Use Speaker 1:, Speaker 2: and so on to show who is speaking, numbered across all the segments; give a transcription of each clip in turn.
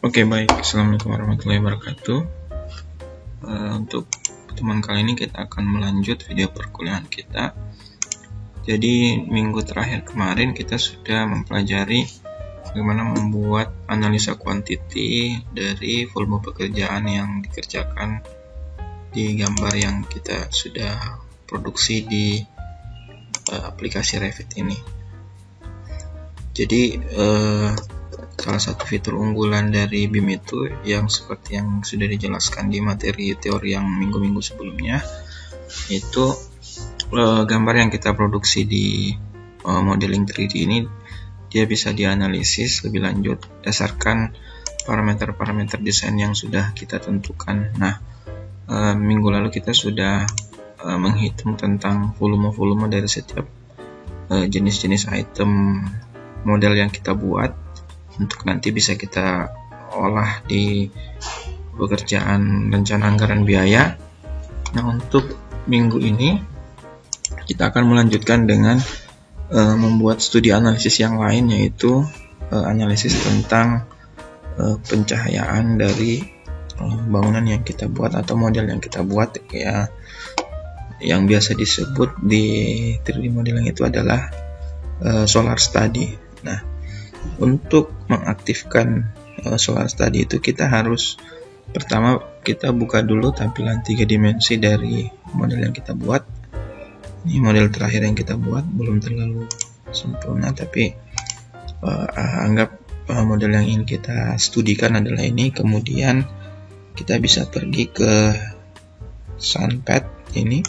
Speaker 1: Oke, baik. Assalamualaikum warahmatullahi wabarakatuh. Untuk pertemuan kali ini kita akan melanjut video perkuliahan kita. Jadi minggu terakhir kemarin kita sudah mempelajari bagaimana membuat analisa kuantiti dari volume pekerjaan yang dikerjakan di gambar yang kita sudah produksi di aplikasi Revit ini. Jadi salah satu fitur unggulan dari BIM itu yang seperti yang sudah dijelaskan di materi teori yang minggu-minggu sebelumnya, itu gambar yang kita produksi di modeling 3D ini dia bisa dianalisis lebih lanjut berdasarkan parameter-parameter desain yang sudah kita tentukan. Nah, minggu lalu kita sudah menghitung tentang volume-volume dari setiap jenis-jenis item model yang kita buat untuk nanti bisa kita olah di pekerjaan rencana anggaran biaya. Nah, untuk minggu ini kita akan melanjutkan dengan membuat studi analisis yang lain, yaitu analisis tentang pencahayaan dari bangunan yang kita buat atau model yang kita buat, ya, yang biasa disebut di 3D modeling itu adalah solar study. Nah, untuk mengaktifkan solar study itu kita harus pertama kita buka dulu tampilan 3 dimensi dari model yang kita buat. Ini model terakhir yang kita buat, belum terlalu sempurna, tapi anggap model yang ingin kita studikan adalah ini. Kemudian kita bisa pergi ke sunpad ini,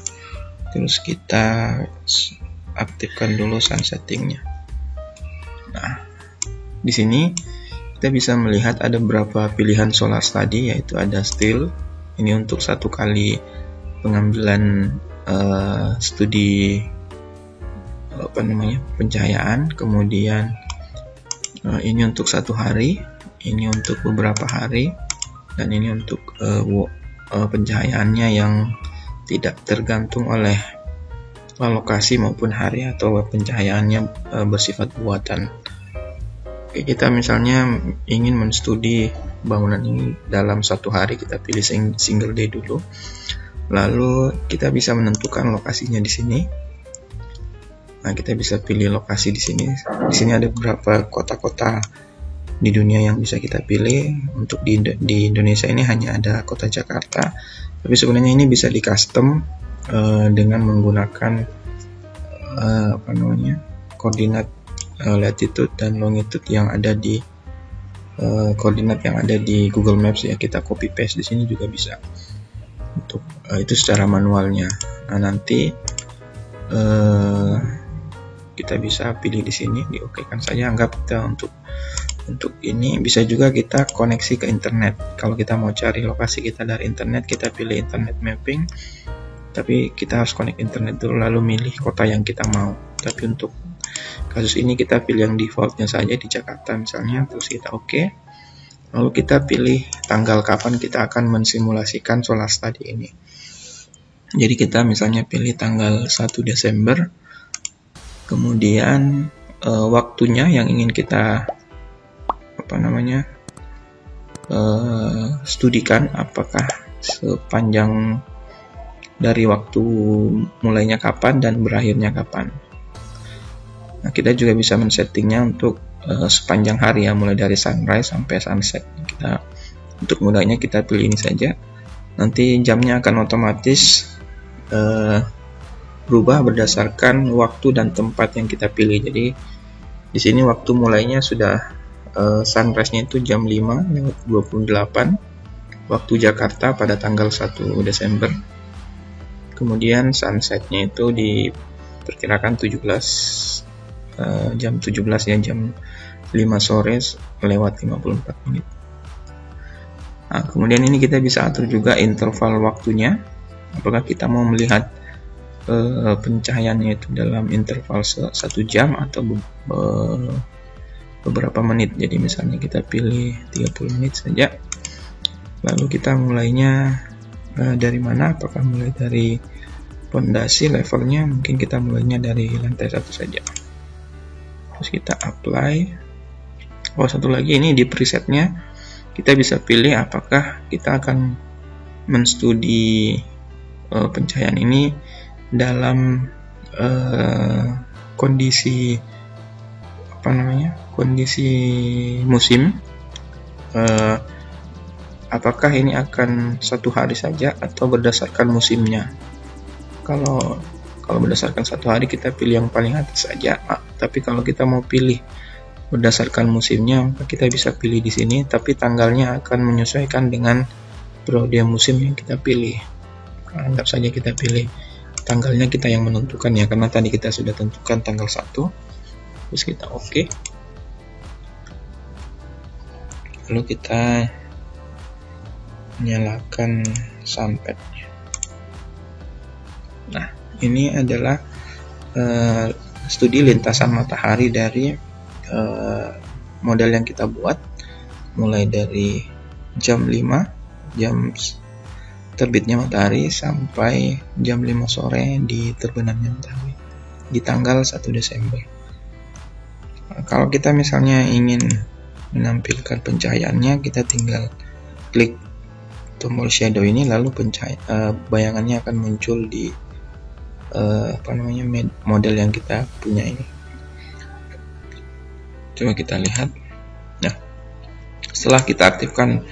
Speaker 1: terus kita aktifkan dulu sun settingnya. Nah, di sini kita bisa melihat ada beberapa pilihan solar study, yaitu ada still, ini untuk satu kali pengambilan studi pencahayaan, kemudian ini untuk satu hari, ini untuk beberapa hari, dan ini untuk pencahayaannya yang tidak tergantung oleh lokasi maupun hari, atau pencahayaannya bersifat buatan. Kita misalnya ingin menstudi bangunan ini dalam satu hari, kita pilih single day dulu. Lalu kita bisa menentukan lokasinya di sini. Nah, kita bisa pilih lokasi di sini. Di sini ada beberapa kota-kota di dunia yang bisa kita pilih. Untuk di Indonesia ini hanya ada kota Jakarta. Tapi sebenarnya ini bisa di custom dengan menggunakan koordinat latitude dan longitude yang ada di koordinat yang ada di Google Maps, ya, kita copy paste di sini juga bisa. Untuk itu secara manualnya. Nah, nanti kita bisa pilih di sini, diokekan saja. Anggap kita untuk ini bisa juga kita koneksi ke internet. Kalau kita mau cari lokasi kita dari internet, kita pilih internet mapping. Tapi kita harus connect internet dulu, lalu milih kota yang kita mau. Tapi untuk kasus ini kita pilih yang defaultnya saja di Jakarta misalnya, terus kita oke. Lalu kita pilih tanggal kapan kita akan mensimulasikan solar study ini. Jadi kita misalnya pilih tanggal 1 Desember. Kemudian waktunya yang ingin kita studikan, apakah sepanjang dari waktu mulainya kapan dan berakhirnya kapan. Nah, kita juga bisa men-settingnya untuk sepanjang hari, ya, mulai dari sunrise sampai sunset. Untuk mudahnya kita pilih ini saja. Nanti jamnya akan otomatis berubah berdasarkan waktu dan tempat yang kita pilih. Jadi di sini waktu mulainya sudah sunrise-nya itu jam 5:28 waktu Jakarta pada tanggal 1 Desember. Kemudian sunset-nya itu diperkirakan jam 17, ya, jam 5 sore lewat 54 menit. Nah, kemudian ini kita bisa atur juga interval waktunya. Apakah kita mau melihat pencahayaannya itu dalam interval 1 jam atau beberapa menit. Jadi misalnya kita pilih 30 menit saja. Lalu kita mulainya dari mana? Apakah mulai dari pondasi levelnya? Mungkin kita mulainya dari lantai 1 saja. Terus kita apply. Oh, satu lagi, ini di presetnya kita bisa pilih apakah kita akan menstudi pencahayaan ini dalam kondisi musim, apakah ini akan satu hari saja atau berdasarkan musimnya. Kalau berdasarkan satu hari, kita pilih yang paling atas saja. Tapi kalau kita mau pilih berdasarkan musimnya, maka kita bisa pilih di sini, tapi tanggalnya akan menyesuaikan dengan periode musim yang kita pilih. Anggap saja kita pilih tanggalnya, kita yang menentukan ya, karena tadi kita sudah tentukan tanggal 1. Terus kita oke. Lalu kita nyalakan sunpadnya. Nah, ini adalah studi lintasan matahari dari model yang kita buat, mulai dari jam 5, jam terbitnya matahari, sampai jam 5 sore di terbenamnya matahari di tanggal 1 Desember. Kalau kita misalnya ingin menampilkan pencahayaannya, kita tinggal klik tombol shadow ini, lalu bayangannya akan muncul di model yang kita punya ini. Coba kita lihat. Nah, setelah kita aktifkan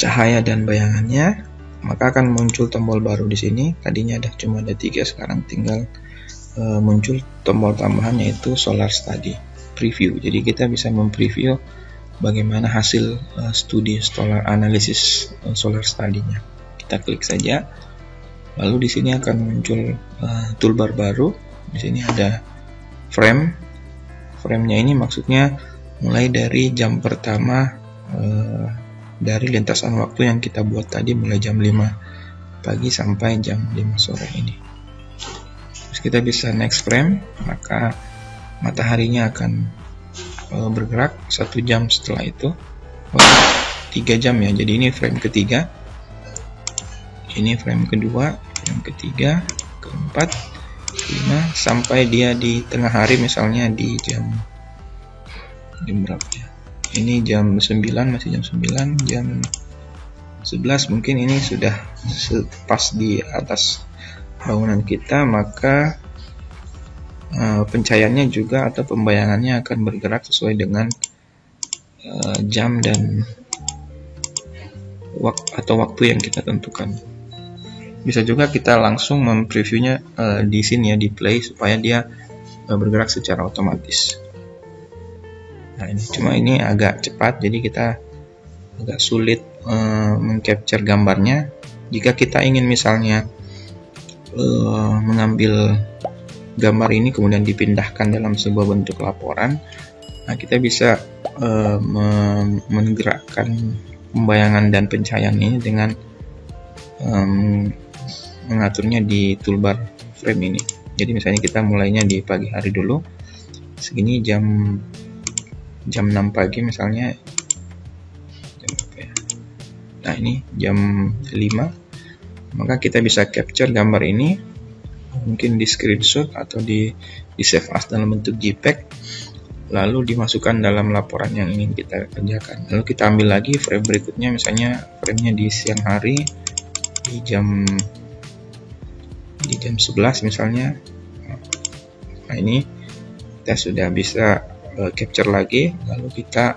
Speaker 1: cahaya dan bayangannya, maka akan muncul tombol baru di sini. Tadinya cuma ada 3, sekarang tinggal muncul tombol tambahan, yaitu Solar Study Preview. Jadi kita bisa mempreview bagaimana hasil studi analisis solar study-nya. Kita klik saja, lalu di sini akan muncul toolbar baru. Di sini ada frame-nya ini maksudnya mulai dari jam pertama dari lintasan waktu yang kita buat tadi, mulai jam 5 pagi sampai jam 5 sore ini. Terus kita bisa next frame, maka mataharinya akan bergerak 1 jam setelah itu. 3 jam ya, jadi ini frame ketiga, ini frame kedua, frame ketiga, keempat, 5, sampai dia di tengah hari, misalnya di jam berapa ya? Ini jam 9, masih jam 9, jam 11 mungkin ini sudah pas di atas bangunan kita, maka pencahayaannya juga atau pembayangannya akan bergerak sesuai dengan jam dan waktu yang kita tentukan. Bisa juga kita langsung mempreviewnya di sini ya, di play, supaya dia bergerak secara otomatis. Nah, ini agak cepat, jadi kita agak sulit mengcapture gambarnya. Jika kita ingin misalnya mengambil gambar ini kemudian dipindahkan dalam sebuah bentuk laporan, nah kita bisa menggerakkan pembayangan dan pencahayaan ini dengan mengaturnya di toolbar frame ini. Jadi misalnya kita mulainya di pagi hari dulu, segini jam 6 pagi misalnya, nah ini jam 5, maka kita bisa capture gambar ini, mungkin di screenshot atau di save as dalam bentuk JPEG, lalu dimasukkan dalam laporan yang ingin kita kerjakan. Lalu kita ambil lagi frame berikutnya, misalnya framenya di siang hari, di jam 11 misalnya. Nah, ini kita sudah bisa capture lagi, lalu kita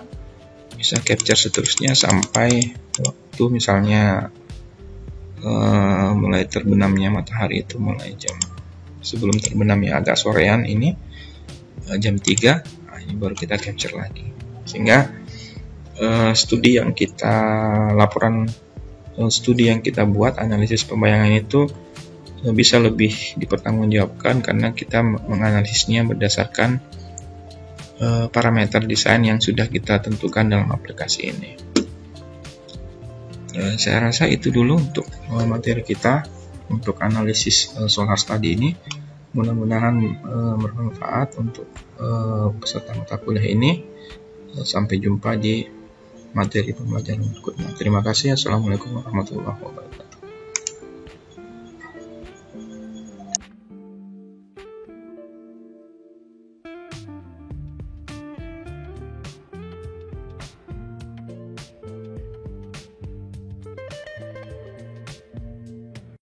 Speaker 1: bisa capture seterusnya sampai waktu misalnya mulai terbenamnya matahari, itu mulai jam sebelum terbenam ya, agak sorean ini, jam 3. Nah, ini baru kita capture lagi, sehingga studi yang kita buat, analisis pembayangan itu bisa lebih dipertanggungjawabkan karena kita menganalisisnya berdasarkan parameter desain yang sudah kita tentukan dalam aplikasi ini. Saya rasa itu dulu untuk materi kita untuk analisis solar study ini. Mudah-mudahan bermanfaat untuk peserta mata kuliah ini. Sampai jumpa di materi pembelajaran berikutnya. Terima kasih. Assalamualaikum warahmatullahi wabarakatuh.